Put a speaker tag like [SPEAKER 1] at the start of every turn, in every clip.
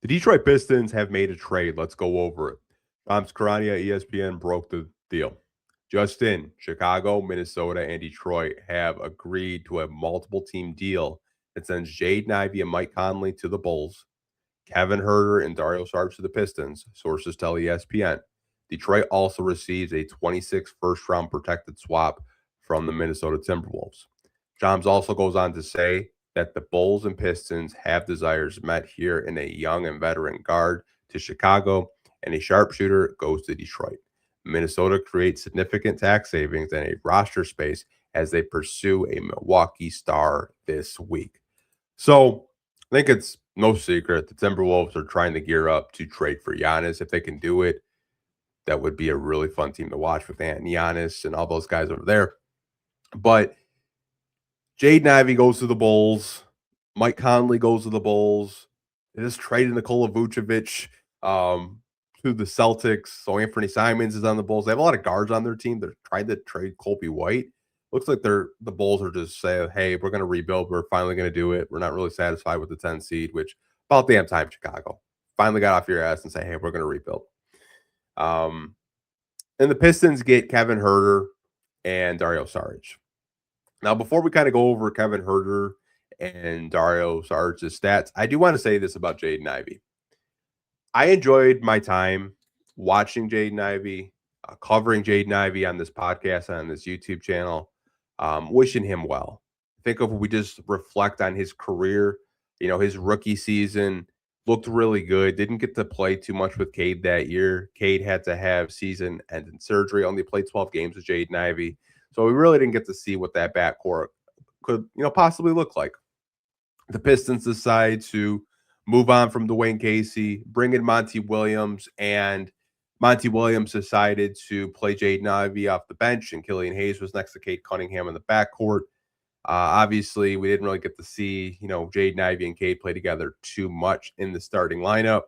[SPEAKER 1] The Detroit Pistons have made a trade. Let's go over it. Tom's Karania, ESPN, broke the deal. Just in, Chicago, Minnesota, and Detroit have agreed to a multiple team deal that sends Jaden Ivey and Mike Conley to the Bulls, Kevin Herter and Dario Saric to the Pistons, sources tell ESPN. Detroit also receives a 26 first round protected swap from the Minnesota Timberwolves. Johns also goes on to say that the Bulls and Pistons have desires met here in a young and veteran guard to Chicago, and a sharpshooter goes to Detroit. Minnesota creates significant tax savings and a roster space as they pursue a Milwaukee star this week. So I think it's no secret the Timberwolves are trying to gear up to trade for Giannis. If they can do it, that would be a really fun team to watch with Ant and Giannis and all those guys over there. But Jaden Ivey goes to the Bulls. Mike Conley goes to the Bulls. They just traded Nikola Vucevic to the Celtics. So Anthony Simons is on the Bulls. They have a lot of guards on their team. They're trying to trade Colby White. Looks like the Bulls are just saying, hey, we're going to rebuild. We're finally going to do it. We're not really satisfied with the 10 seed, which about damn time, Chicago. Finally got off your ass and say, hey, we're going to rebuild. And the Pistons get Kevin Herter and Dario Saric. Now, before we kind of go over Kevin Herter and Dario Saric's stats, I do want to say this about Jaden Ivey. I enjoyed my time watching Jaden Ivey, covering Jaden Ivey on this podcast and on this YouTube channel, wishing him well. Think of, we just reflect on his career, his rookie season looked really good. Didn't get to play too much with Cade that year. Cade had to have season-ending surgery, only played 12 games with Jaden Ivey. So we really didn't get to see what that backcourt could, possibly look like. The Pistons decide to move on from Dwayne Casey, bring in Monty Williams, and Monty Williams decided to play Jaden Ivey off the bench, and Killian Hayes was next to Cade Cunningham in the backcourt. Obviously, we didn't really get to see, Jaden Ivey and Cade play together too much in the starting lineup.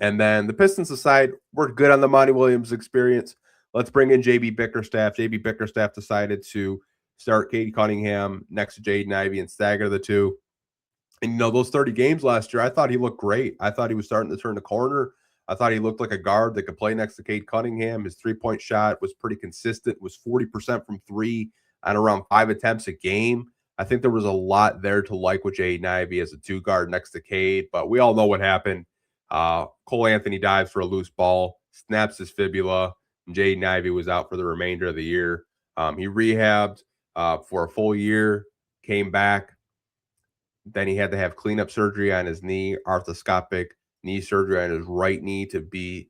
[SPEAKER 1] And then the Pistons decide we're good on the Monty Williams experience. Let's bring in JB Bickerstaff. JB Bickerstaff decided to start Cade Cunningham next to Jaden Ivey and stagger the two. And, those 30 games last year, I thought he looked great. I thought he was starting to turn the corner. I thought he looked like a guard that could play next to Cade Cunningham. His three-point shot was pretty consistent, was 40% from three on around 5 attempts a game. I think there was a lot there to like with Jaden Ivey as a two guard next to Cade, but we all know what happened. Cole Anthony dives for a loose ball, snaps his fibula, and Jaden Ivey was out for the remainder of the year. He rehabbed for a full year, came back. Then he had to have cleanup surgery on his knee, arthroscopic knee surgery on his right knee to be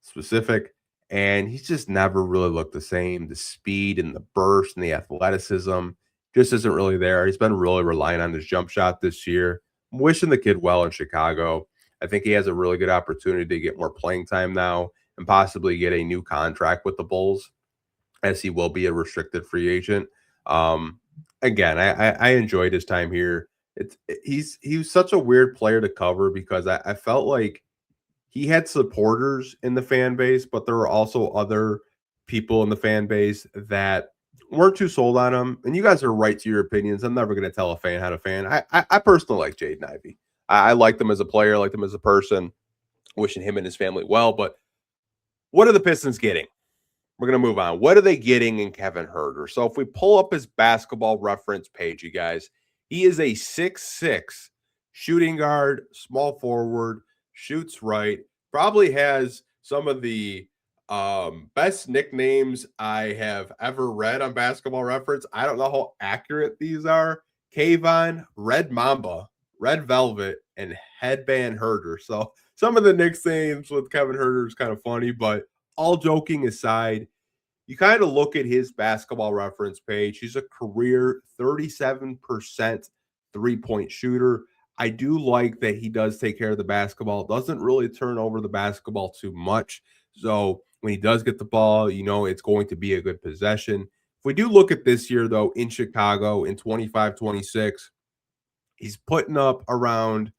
[SPEAKER 1] specific. And he's just never really looked the same. The speed and the burst and the athleticism just isn't really there. He's been really relying on his jump shot this year. I'm wishing the kid well in Chicago. I think he has a really good opportunity to get more playing time now and possibly get a new contract with the Bulls, as he will be a restricted free agent. Again, I enjoyed his time here. He was such a weird player to cover because I felt like he had supporters in the fan base, but there were also other people in the fan base that weren't too sold on him. And you guys are right to your opinions. I'm never going to tell a fan how to fan. I personally like Jaden Ivey. I liked him as a player, liked him as a person, wishing him and his family well. But what are the Pistons getting? We're going to move on. What are they getting in Kevin Herter? So if we pull up his basketball reference page, you guys, he is a 6'6" shooting guard, small forward, shoots right, probably has some of the best nicknames I have ever read on Basketball Reference. I don't know how accurate these are. Kayvon, Red Mamba, Red Velvet, and Headband Herter. So some of the nicknames with Kevin Herter is kind of funny, but all joking aside, you kind of look at his Basketball Reference page. He's a career 37% three-point shooter. I do like that he does take care of the basketball, doesn't really turn over the basketball too much. So when he does get the ball, it's going to be a good possession. If we do look at this year, though, in Chicago in 25-26, he's putting up around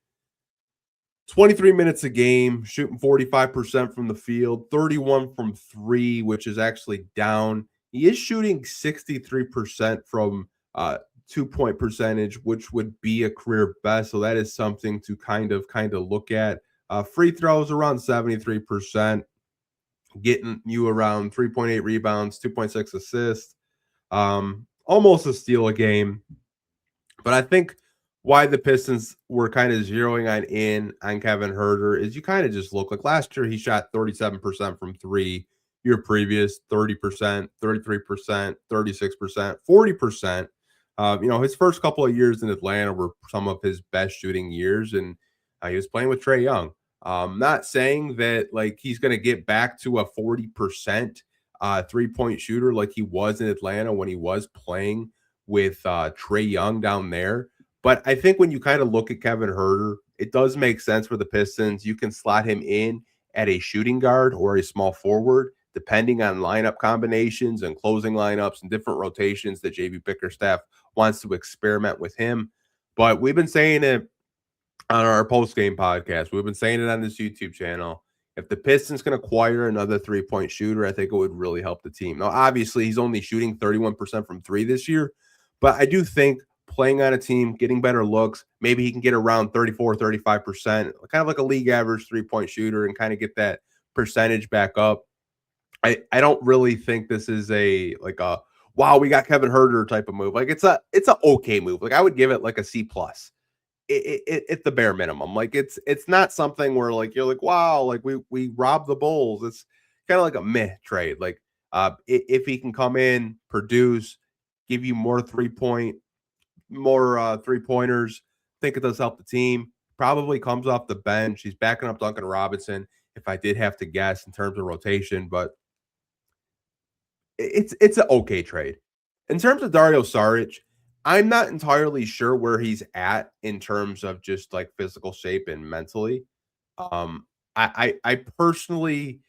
[SPEAKER 1] 23 minutes a game, shooting 45% from the field, 31 from three, which is actually down. He is shooting 63% from 2-point percentage, which would be a career best. So that is something to kind of look at. Free throws around 73%, getting you around 3.8 rebounds, 2.6 assists, almost a steal a game. But I think why the Pistons were kind of zeroing in on Kevin Huerter is you kind of just look like last year he shot 37% from three. Year previous, 30%, 33%, 36%, 40%. His first couple of years in Atlanta were some of his best shooting years, and he was playing with Trae Young. Not saying that like he's going to get back to a 40% 3-point shooter like he was in Atlanta when he was playing with Trae Young down there. But I think when you kind of look at Kevin Huerter, it does make sense for the Pistons. You can slot him in at a shooting guard or a small forward, depending on lineup combinations and closing lineups and different rotations that JB Bickerstaff wants to experiment with him. But we've been saying it on our post-game podcast. We've been saying it on this YouTube channel. If the Pistons can acquire another 3-point shooter, I think it would really help the team. Now, obviously, he's only shooting 31% from three this year, but I do think playing on a team, getting better looks, maybe he can get around 34, 35%, kind of like a league average 3-point shooter and kind of get that percentage back up. I don't really think this is a wow, we got Kevin Huerter type of move. Like it's a okay move. Like I would give it like a C plus. At the bare minimum. Like it's not something where like you're like, wow, like we robbed the Bulls. It's kind of like a meh trade. Like if he can come in, produce, give you more three-pointers, I think it does help the team. Probably comes off the bench. He's backing up Duncan Robinson, if I did have to guess in terms of rotation, but it's an okay trade. In terms of Dario Saric, I'm not entirely sure where he's at in terms of just like physical shape and mentally. I personally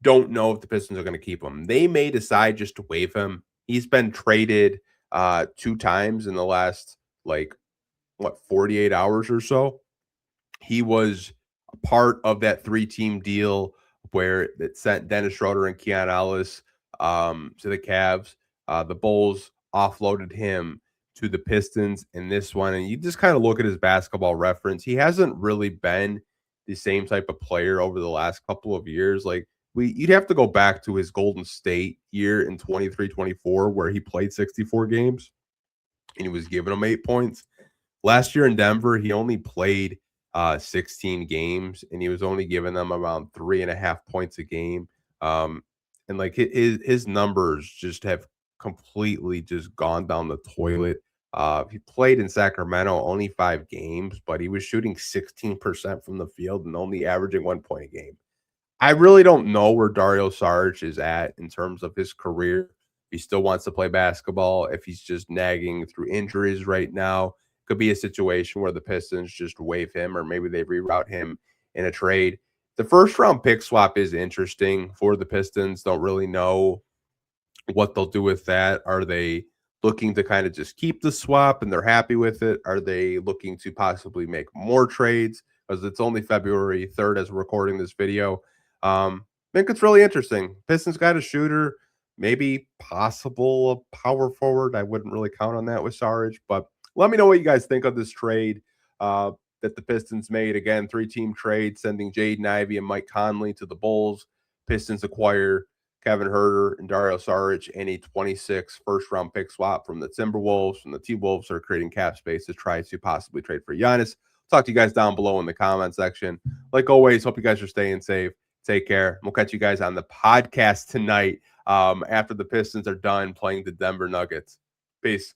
[SPEAKER 1] don't know if the Pistons are going to keep him. They may decide just to waive him. He's been traded 2 times in the last 48 hours or so. He was a part of that 3-team deal where it sent Dennis Schroeder and Keon Ellis to the Cavs. The Bulls offloaded him to the Pistons in this one. And you just kind of look at his basketball reference. He hasn't really been the same type of player over the last couple of years. Like you'd have to go back to his Golden State year in 23-24, where he played 64 games and he was giving them 8 points. Last year in Denver, he only played 16 games and he was only giving them around 3.5 points a game. And like his numbers just have completely just gone down the toilet. He played in Sacramento only 5 games, but he was shooting 16% from the field and only averaging 1 point a game. I really don't know where Dario Saric is at in terms of his career. He still wants to play basketball. If he's just nagging through injuries right now, could be a situation where the Pistons just waive him or maybe they reroute him in a trade. The first round pick swap is interesting for the Pistons. Don't really know what they'll do with that. Are they looking to kind of just keep the swap and they're happy with it? Are they looking to possibly make more trades? Because it's only February 3rd as we're recording this video. I think it's really interesting. Pistons got a shooter, maybe possible a power forward. I wouldn't really count on that with Saric, but let me know what you guys think of this trade that the Pistons made. Again, 3-team trade, sending Jaden Ivey and Mike Conley to the Bulls. Pistons acquire Kevin Huerter and Dario Saric and a 26 first-round pick swap from the Timberwolves. And the T-Wolves are creating cap space to try to possibly trade for Giannis. Talk to you guys down below in the comment section. Like always, hope you guys are staying safe. Take care. We'll catch you guys on the podcast tonight after the Pistons are done playing the Denver Nuggets. Peace.